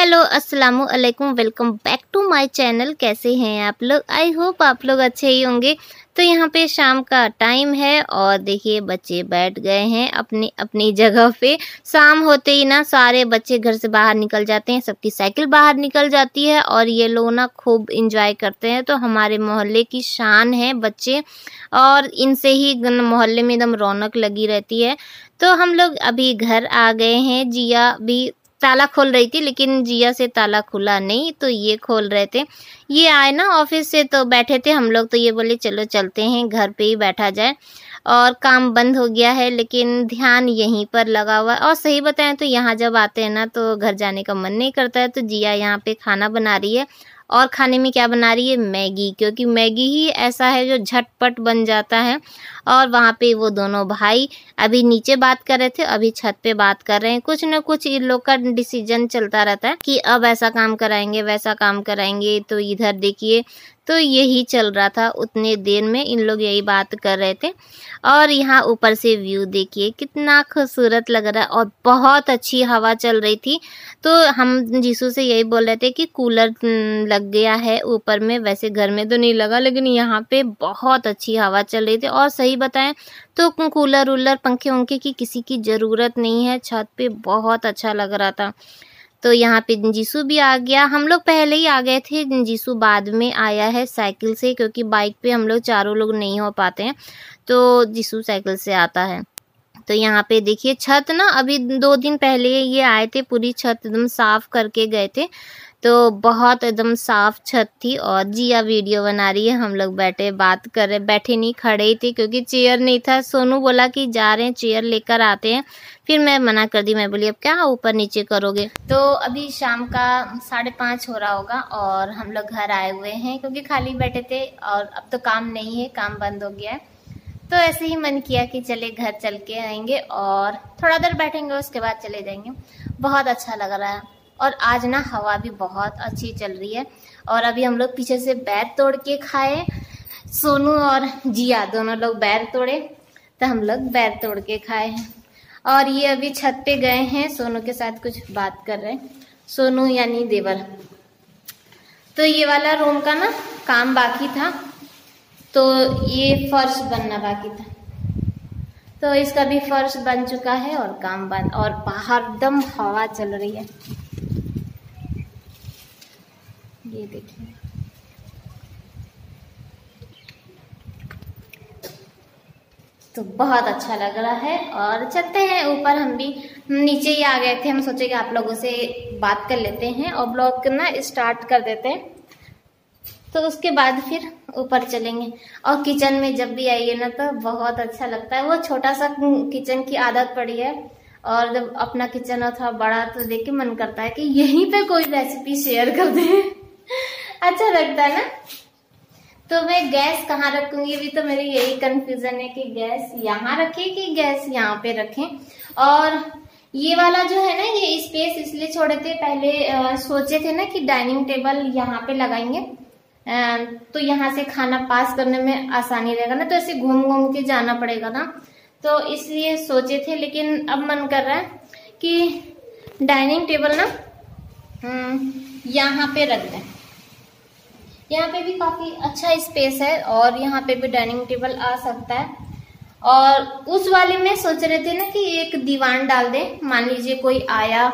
Hello अस्सलामु अलैकुम, welcome back to my channel. कैसे हैं आप लोग? आई होप आप लोग अच्छे ही होंगे। तो यहाँ पे शाम का टाइम है और देखिए बच्चे बैठ गए हैं अपनी अपनी जगह पे। शाम होते ही ना सारे बच्चे घर से बाहर निकल जाते हैं, सबकी साइकिल बाहर निकल जाती है और ये लोग ना खूब इंजॉय करते हैं। तो हमारे मोहल्ले की शान है बच्चे, और इनसे ही मोहल्ले में एकदम रौनक लगी रहती है। तो हम लोग अभी घर आ गए हैं। जिया भी ताला खोल रही थी लेकिन जिया से ताला खुला नहीं, तो ये खोल रहे थे। ये आए ना ऑफिस से, तो बैठे थे हम लोग, तो ये बोले चलो चलते हैं, घर पे ही बैठा जाए। और काम बंद हो गया है लेकिन ध्यान यहीं पर लगा हुआ है। और सही बताएं तो यहाँ जब आते हैं ना तो घर जाने का मन नहीं करता है। तो जिया यहाँ पे खाना बना रही है, और खाने में क्या बना रही है? मैगी, क्योंकि मैगी ही ऐसा है जो झटपट बन जाता है। और वहाँ पे वो दोनों भाई अभी नीचे बात कर रहे थे, अभी छत पे बात कर रहे हैं। कुछ न कुछ इन लोग का डिसीजन चलता रहता है कि अब ऐसा काम कराएंगे, वैसा काम कराएंगे। तो इधर देखिए, तो यही चल रहा था। उतने देर में इन लोग यही बात कर रहे थे। और यहाँ ऊपर से व्यू देखिए कितना खूबसूरत लग रहा है, और बहुत अच्छी हवा चल रही थी। तो हम जीसू से यही बोल रहे थे कि कूलर लग गया है ऊपर में, वैसे घर में तो नहीं लगा लेकिन यहाँ पे बहुत अच्छी हवा चल रही थी। और सही बताएं तो कूलर उलर पंखे उंखे की किसी की ज़रूरत नहीं है, छत पे बहुत अच्छा लग रहा था। तो यहाँ पे जीसू भी आ गया। हम लोग पहले ही आ गए थे, जीसू बाद में आया है साइकिल से, क्योंकि बाइक पे हम लोग चारों लोग नहीं हो पाते हैं, तो जीसू साइकिल से आता है। तो यहाँ पे देखिए छत ना, अभी 2 दिन पहले ये आए थे, पूरी छत एकदम साफ करके गए थे। तो बहुत एकदम साफ छत थी। और जिया वीडियो बना रही है, हम लोग बैठे बात कर रहे, बैठे नहीं खड़े ही थे क्योंकि चेयर नहीं था। सोनू बोला कि जा रहे हैं चेयर लेकर आते हैं, फिर मैं मना कर दी। मैं बोली अब क्या ऊपर नीचे करोगे। तो अभी शाम का 5:30 हो रहा होगा और हम लोग घर आए हुए हैं, क्योंकि खाली बैठे थे और अब तो काम नहीं है, काम बंद हो गया है। तो ऐसे ही मन किया कि चले घर चल के आएंगे और थोड़ा देर बैठेंगे, उसके बाद चले जाएंगे। बहुत अच्छा लग रहा है। और आज ना हवा भी बहुत अच्छी चल रही है। और अभी हम लोग पीछे से बैर तोड़ के खाए, सोनू और जिया दोनों लोग बैर तोड़े, तो हम लोग बैर तोड़ के खाए हैं। और ये अभी छत पे गए हैं, सोनू के साथ कुछ बात कर रहे हैं, सोनू यानी देवर। तो ये वाला रूम का ना काम बाकी था, तो ये फर्श बनना बाकी था, तो इसका भी फर्श बन चुका है और काम बंद। और बाहर एकदम हवा चल रही है, ये देखिए। तो बहुत अच्छा लग रहा है। और चलते हैं ऊपर, हम भी नीचे ही आ गए थे। हम सोचे कि आप लोगों से बात कर लेते हैं और ब्लॉग ना स्टार्ट कर देते हैं, तो उसके बाद फिर ऊपर चलेंगे। और किचन में जब भी आइए ना तो बहुत अच्छा लगता है। वो छोटा सा किचन की आदत पड़ी है, और जब अपना किचन हो थोड़ा बड़ा तो देख के मन करता है कि यहीं पे कोई रेसिपी शेयर कर दे। अच्छा लगता है ना। तो मैं गैस कहाँ रखूंगी, अभी तो मेरी यही कंफ्यूजन है कि गैस यहाँ रखे कि गैस यहाँ पे रखें। और ये वाला जो है ना, ये स्पेस इसलिए छोड़े थे, पहले सोचे थे ना कि डाइनिंग टेबल यहाँ पे लगाएंगे, तो यहाँ से खाना पास करने में आसानी रहेगा ना, तो ऐसे घूम घूम के जाना पड़ेगा ना, तो इसलिए सोचे थे। लेकिन अब मन कर रहा है कि डाइनिंग टेबल ना यहाँ पे रख दें। यहाँ पे भी काफी अच्छा स्पेस है और यहाँ पे भी डाइनिंग टेबल आ सकता है। और उस वाले में सोच रहे थे ना कि एक दीवान डाल दें, मान लीजिए कोई आया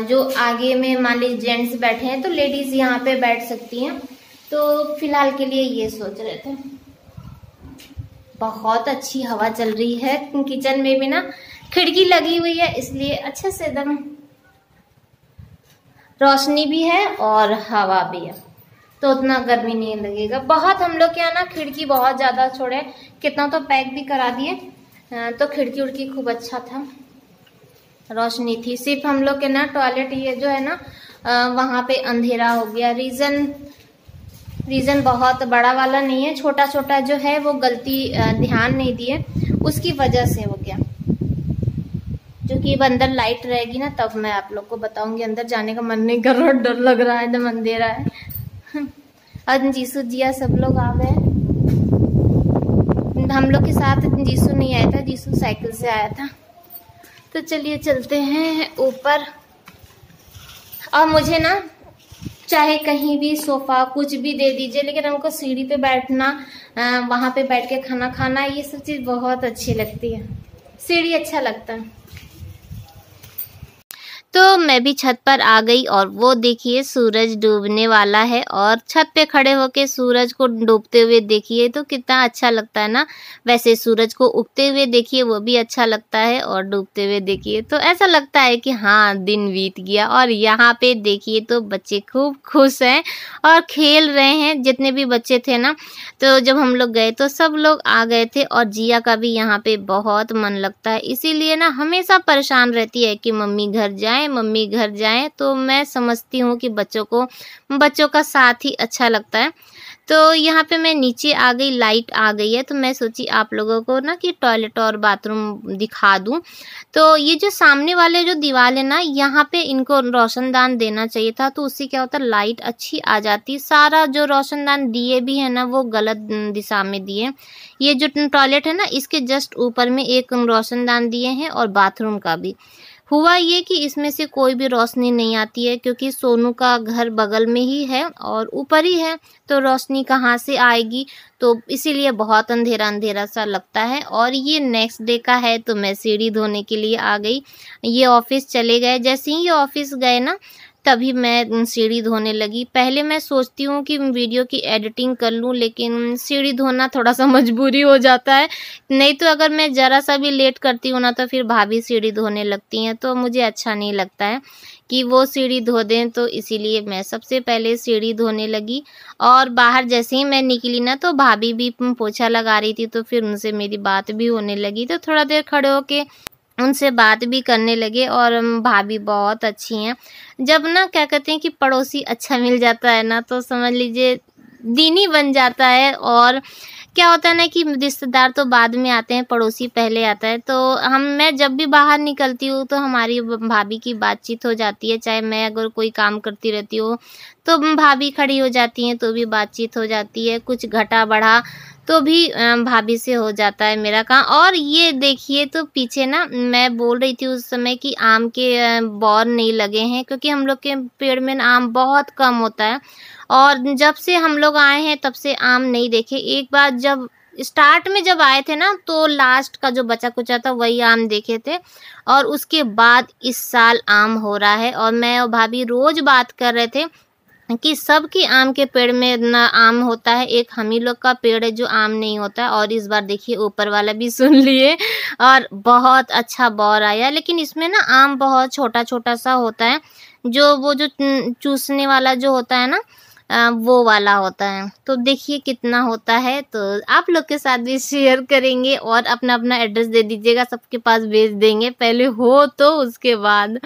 जो आगे में, मान लीजिए जेंट्स बैठे हैं तो लेडीज यहाँ पे बैठ सकती हैं। तो फिलहाल के लिए ये सोच रहे थे। बहुत अच्छी हवा चल रही है, किचन में भी ना खिड़की लगी हुई है, इसलिए अच्छे से एकदम रोशनी भी है और हवा भी है, तो उतना गर्मी नहीं लगेगा। बहुत हम लोग के यहाँ ना खिड़की बहुत ज्यादा छोड़े, कितना तो पैक भी करा दिए, तो खिड़की उड़की खूब अच्छा था, रोशनी थी। सिर्फ हम लोग के ना टॉयलेट ये जो है ना वहां पे अंधेरा हो गया। रीजन बहुत बड़ा वाला नहीं है, छोटा छोटा जो है वो गलती ध्यान नहीं दिए, उसकी वजह से हो गया। जो कि अब अंदर लाइट रहेगी ना तब मैं आप लोग को बताऊंगी। अंदर जाने का मन नहीं कर रहा, डर लग रहा है, एकदम अंधेरा है। और जीसू जिया सब लोग आ गए। हम लोग के साथ जीसू नहीं आया था, जीसू साइकिल से आया था। तो चलिए चलते हैं ऊपर। और मुझे ना चाहे कहीं भी सोफा कुछ भी दे दीजिए, लेकिन हमको सीढ़ी पे बैठना, वहां पे बैठ के खाना खाना, ये सब चीज बहुत अच्छी लगती है। सीढ़ी अच्छा लगता है। तो मैं भी छत पर आ गई और वो देखिए सूरज डूबने वाला है, और छत पे खड़े होके सूरज को डूबते हुए देखिए तो कितना अच्छा लगता है ना। वैसे सूरज को उगते हुए देखिए वो भी अच्छा लगता है, और डूबते हुए देखिए तो ऐसा लगता है कि हाँ दिन बीत गया। और यहाँ पे देखिए तो बच्चे खूब खुश हैं और खेल रहे हैं, जितने भी बच्चे थे ना। तो जब हम लोग गए तो सब लोग आ गए थे, और जिया का भी यहाँ पे बहुत मन लगता है, इसीलिए ना हमेशा परेशान रहती है कि मम्मी घर जाएं, मम्मी घर जाएं। तो मैं समझती हूँ कि बच्चों का साथ ही अच्छा लगता है। तो यहाँ पे मैं नीचे आ गई, लाइट आ गई है, तो मैं सोची आप लोगों को ना कि टॉयलेट और बाथरूम दिखा दूं। तो ये जो सामने वाले जो दीवार है ना, यहाँ पे इनको रोशनदान देना चाहिए था, तो उससे क्या होता लाइट अच्छी आ जाती। सारा जो रोशनदान दिए भी है ना वो गलत दिशा में दिए। ये जो टॉयलेट है ना इसके जस्ट ऊपर में एक रोशनदान दिए हैं, और बाथरूम का भी। हुआ ये कि इसमें से कोई भी रोशनी नहीं आती है, क्योंकि सोनू का घर बगल में ही है और ऊपर ही है, तो रोशनी कहाँ से आएगी। तो इसीलिए बहुत अंधेरा अंधेरा सा लगता है। और ये नेक्स्ट डे का है, तो मैं सीढ़ी धोने के लिए आ गई। ये ऑफिस चले गए, जैसे ही ये ऑफिस गए ना तभी मैं सीढ़ी धोने लगी। पहले मैं सोचती हूँ कि वीडियो की एडिटिंग कर लूँ, लेकिन सीढ़ी धोना थोड़ा सा मजबूरी हो जाता है। नहीं तो अगर मैं ज़रा सा भी लेट करती हूँ ना तो फिर भाभी सीढ़ी धोने लगती हैं, तो मुझे अच्छा नहीं लगता है कि वो सीढ़ी धो दें। तो इसीलिए मैं सबसे पहले सीढ़ी धोने लगी। और बाहर जैसे ही मैं निकली ना तो भाभी भी पोछा लगा रही थी, तो फिर उनसे मेरी बात भी होने लगी। तो थोड़ा देर खड़े होके उनसे बात भी करने लगे। और भाभी बहुत अच्छी हैं। जब ना क्या कहते हैं कि पड़ोसी अच्छा मिल जाता है ना तो समझ लीजिए दिन ही बन जाता है। और क्या होता है ना कि रिश्तेदार तो बाद में आते हैं, पड़ोसी पहले आता है। तो मैं जब भी बाहर निकलती हूँ तो हमारी भाभी की बातचीत हो जाती है, चाहे मैं अगर कोई काम करती रहती हूँ तो भाभी खड़ी हो जाती हैं तो भी बातचीत हो जाती है। कुछ घटा बढ़ा तो भी भाभी से हो जाता है मेरा काम। और ये देखिए तो पीछे ना मैं बोल रही थी उस समय कि आम के बौर नहीं लगे हैं, क्योंकि हम लोग के पेड़ में ना आम बहुत कम होता है। और जब से हम लोग आए हैं तब से आम नहीं देखे। एक बार जब स्टार्ट में जब आए थे ना तो लास्ट का जो बचा कुचा था वही आम देखे थे, और उसके बाद इस साल आम हो रहा है। और मैं और भाभी रोज बात कर रहे थे कि सबके आम के पेड़ में ना आम होता है, एक हम ही लोग का पेड़ है जो आम नहीं होता है। और इस बार देखिए ऊपर वाला भी सुन लिए और बहुत अच्छा बौर आया। लेकिन इसमें ना आम बहुत छोटा छोटा सा होता है, वो जो चूसने वाला जो होता है ना वो वाला होता है। तो देखिए कितना होता है, तो आप लोग के साथ भी शेयर करेंगे। और अपना अपना एड्रेस दे दीजिएगा, सबके पास भेज देंगे, पहले हो तो उसके बाद।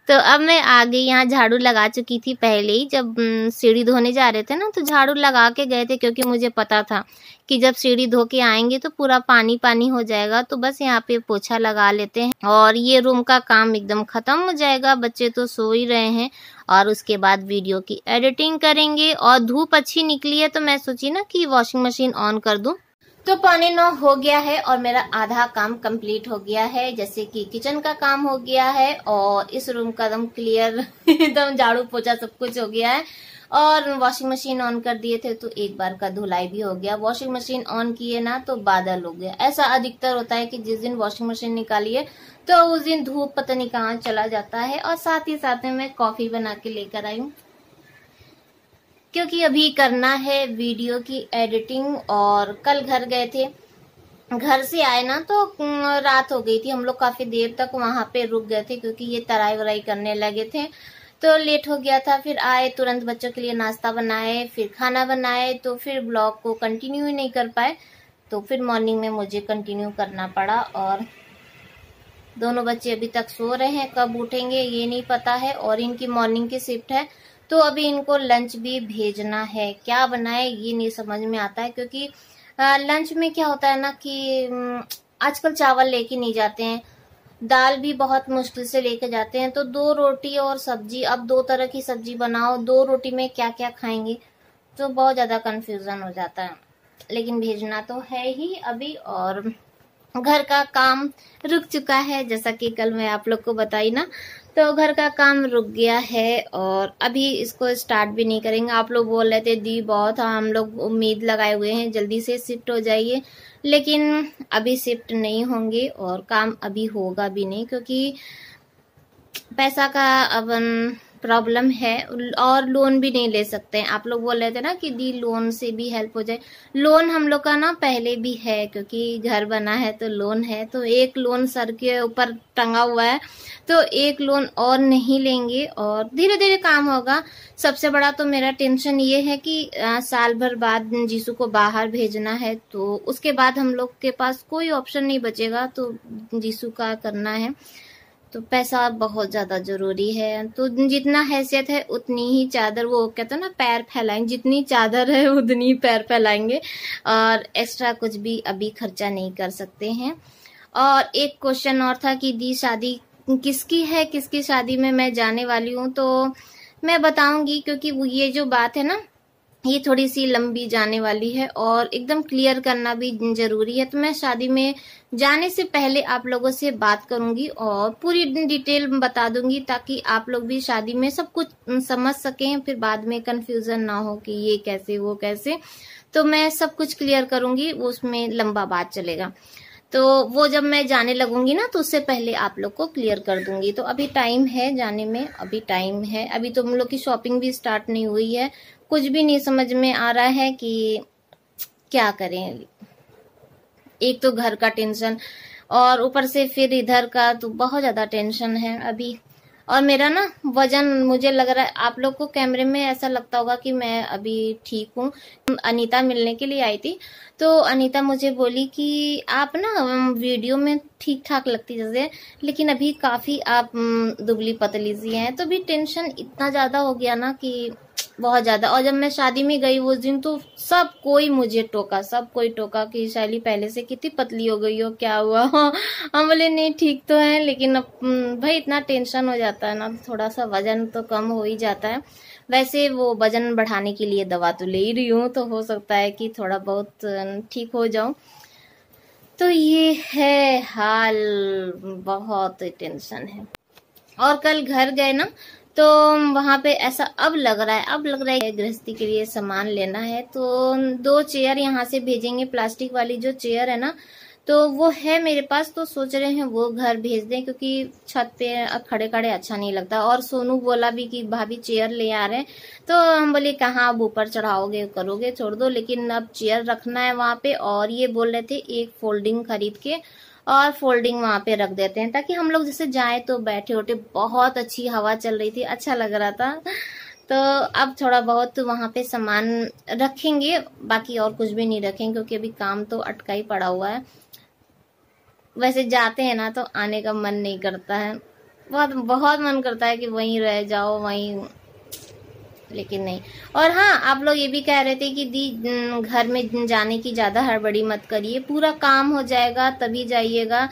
तो अब मैं आ गई, यहाँ झाड़ू लगा चुकी थी पहले ही। जब सीढ़ी धोने जा रहे थे ना तो झाड़ू लगा के गए थे, क्योंकि मुझे पता था कि जब सीढ़ी धो के आएंगे तो पूरा पानी पानी हो जाएगा। तो बस यहाँ पे पोछा लगा लेते हैं और ये रूम का काम एकदम खत्म हो जाएगा। बच्चे तो सो ही रहे हैं, और उसके बाद वीडियो की एडिटिंग करेंगे। और धूप अच्छी निकली है तो मैं सोची ना कि वॉशिंग मशीन ऑन कर दूं। तो 8:45 हो गया है और मेरा आधा काम कंप्लीट हो गया है, जैसे कि किचन का काम हो गया है और इस रूम का एकदम क्लियर एकदम झाड़ू पोछा सब कुछ हो गया है। और वॉशिंग मशीन ऑन कर दिए थे तो एक बार का धुलाई भी हो गया। वॉशिंग मशीन ऑन किए ना तो बादल हो गया। ऐसा अधिकतर होता है कि जिस दिन वॉशिंग मशीन निकालिए तो उस दिन धूप पता नहीं कहाँ चला जाता है। और साथ ही साथ में मैं कॉफी बना के लेकर आई हूँ, क्योंकि अभी करना है वीडियो की एडिटिंग। और कल घर गए थे, घर से आए ना तो रात हो गई थी। हम लोग काफी देर तक वहां पे रुक गए थे, क्योंकि ये तराई वराई करने लगे थे तो लेट हो गया था। फिर आए, तुरंत बच्चों के लिए नाश्ता बनाए, फिर खाना बनाए, तो फिर ब्लॉग को कंटिन्यू ही नहीं कर पाए। तो फिर मॉर्निंग में मुझे कंटिन्यू करना पड़ा। और दोनों बच्चे अभी तक सो रहे हैं, कब उठेंगे ये नहीं पता है। और इनकी मॉर्निंग की शिफ्ट है तो अभी इनको लंच भी भेजना है। क्या बनाए ये नहीं समझ में आता है, क्योंकि लंच में क्या होता है ना कि आजकल चावल लेके नहीं जाते हैं, दाल भी बहुत मुश्किल से लेके जाते हैं। तो 2 रोटी और सब्जी, अब 2 तरह की सब्जी बनाओ, 2 रोटी में क्या क्या खाएंगे, तो बहुत ज्यादा कंफ्यूजन हो जाता है। लेकिन भेजना तो है ही अभी। और घर का काम रुक चुका है, जैसा कि कल मैं आप लोग को बताई ना। तो घर का काम रुक गया है और अभी इसको स्टार्ट भी नहीं करेंगे। आप लोग बोल रहे थे दी बहुत हम लोग उम्मीद लगाए हुए हैं जल्दी से शिफ्ट हो जाइए, लेकिन अभी शिफ्ट नहीं होंगे और काम अभी होगा भी नहीं, क्योंकि पैसा का अब प्रॉब्लम है और लोन भी नहीं ले सकते हैं। आप लोग बोल रहे थे ना कि दी लोन से भी हेल्प हो जाए। लोन हम लोग का ना पहले भी है, क्योंकि घर बना है तो लोन है, तो एक लोन सर के ऊपर टंगा हुआ है, तो एक लोन और नहीं लेंगे और धीरे धीरे काम होगा। सबसे बड़ा तो मेरा टेंशन ये है कि साल भर बाद जीसू को बाहर भेजना है, तो उसके बाद हम लोग के पास कोई ऑप्शन नहीं बचेगा, तो जीसू का करना है, तो पैसा बहुत ज्यादा जरूरी है। तो जितना हैसियत है उतनी ही चादर, वो कहते हैं ना पैर फैलाएंगे, जितनी चादर है उतनी पैर फैलाएंगे और एक्स्ट्रा कुछ भी अभी खर्चा नहीं कर सकते हैं। और एक क्वेश्चन और था कि दी शादी किसकी है, किसकी शादी में मैं जाने वाली हूँ, तो मैं बताऊंगी, क्योंकि वो ये जो बात है ना ये थोड़ी सी लंबी जाने वाली है और एकदम क्लियर करना भी जरूरी है। तो मैं शादी में जाने से पहले आप लोगों से बात करूंगी और पूरी डिटेल बता दूंगी, ताकि आप लोग भी शादी में सब कुछ समझ सकें, फिर बाद में कंफ्यूजन ना हो कि ये कैसे वो कैसे। तो मैं सब कुछ क्लियर करूंगी, उसमें लंबा बात चलेगा, तो वो जब मैं जाने लगूंगी ना तो उससे पहले आप लोग को क्लियर कर दूंगी। तो अभी टाइम है जाने में, अभी टाइम है, अभी तो हम लोग की शॉपिंग भी स्टार्ट नहीं हुई है, कुछ भी नहीं समझ में आ रहा है कि क्या करें। एक तो घर का टेंशन और ऊपर से फिर इधर का, तो बहुत ज्यादा टेंशन है अभी। और मेरा ना वजन, मुझे लग रहा है आप लोग को कैमरे में ऐसा लगता होगा कि मैं अभी ठीक हूँ। अनीता मिलने के लिए आई थी, तो अनीता मुझे बोली कि आप ना वीडियो में ठीक ठाक लगती जैसे, लेकिन अभी काफी आप दुबली पतली सी हैं। तो भी टेंशन इतना ज्यादा हो गया ना कि बहुत ज्यादा। और जब मैं शादी में गई उस दिन, तो सब कोई मुझे टोका, सब कोई टोका कि शैली पहले से कितनी पतली हो गई हो, क्या हुआ। हम बोले नहीं ठीक तो है, लेकिन अब भाई इतना टेंशन हो जाता है ना, थोड़ा सा वजन तो कम हो ही जाता है। वैसे वो वजन बढ़ाने के लिए दवा तो ले ही रही हूँ, तो हो सकता है कि थोड़ा बहुत ठीक हो जाऊं। तो ये है हाल, बहुत टेंशन है। और कल घर गए ना, तो वहां पे ऐसा अब लग रहा है गृहस्थी के लिए सामान लेना है, तो 2 चेयर यहाँ से भेजेंगे, प्लास्टिक वाली जो चेयर है ना, तो वो है मेरे पास, तो सोच रहे हैं वो घर भेज दें, क्योंकि छत पे खड़े खड़े अच्छा नहीं लगता। और सोनू बोला भी कि भाभी चेयर ले आ रहे हैं, तो हम बोले कहाँ अब ऊपर चढ़ाओगे करोगे, छोड़ दो, लेकिन अब चेयर रखना है वहां पे। और ये बोल रहे थे एक फोल्डिंग खरीद के और फोल्डिंग वहां पे रख देते हैं, ताकि हम लोग जैसे जाए तो बैठे उठे। बहुत अच्छी हवा चल रही थी, अच्छा लग रहा था। तो अब थोड़ा बहुत वहां पे सामान रखेंगे, बाकी और कुछ भी नहीं रखेंगे, क्योंकि अभी काम तो अटका ही पड़ा हुआ है। वैसे जाते हैं ना तो आने का मन नहीं करता है, बहुत बहुत मन करता है कि वहीं रह जाओ वहीं, लेकिन नहीं। और हाँ, आप लोग ये भी कह रहे थे कि दी घर में जाने की ज्यादा हड़बड़ी मत करिए, पूरा काम हो जाएगा तभी जाइएगा,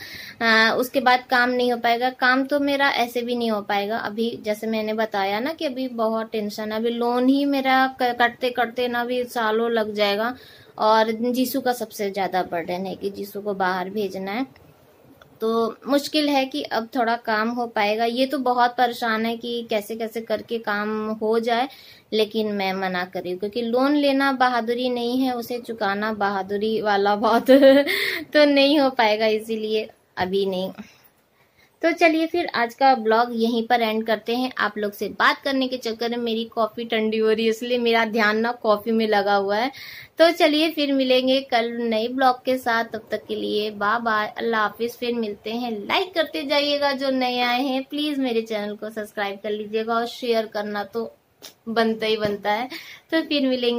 उसके बाद काम नहीं हो पाएगा। काम तो मेरा ऐसे भी नहीं हो पाएगा अभी, जैसे मैंने बताया ना कि अभी बहुत टेंशन है, अभी लोन ही मेरा कटते कटते ना भी सालों लग जाएगा। और जीसू का सबसे ज्यादा बर्डन है कि जीसू को बाहर भेजना है, तो मुश्किल है कि अब थोड़ा काम हो पाएगा। ये तो बहुत परेशान है कि कैसे कैसे करके काम हो जाए, लेकिन मैं मना कर रही हूँ, क्योंकि लोन लेना बहादुरी नहीं है, उसे चुकाना बहादुरी वाला बहुत तो नहीं हो पाएगा, इसीलिए अभी नहीं। तो चलिए फिर आज का ब्लॉग यहीं पर एंड करते हैं। आप लोग से बात करने के चक्कर में मेरी कॉफी ठंडी हो रही है, इसलिए मेरा ध्यान ना कॉफी में लगा हुआ है। तो चलिए फिर मिलेंगे कल नए ब्लॉग के साथ, तब तक के लिए बाय बाय, अल्लाह हाफिज। फिर मिलते हैं, लाइक करते जाइएगा जो नए आए हैं, प्लीज मेरे चैनल को सब्सक्राइब कर लीजिएगा और शेयर करना तो बनता ही बनता है। तो फिर मिलेंगे।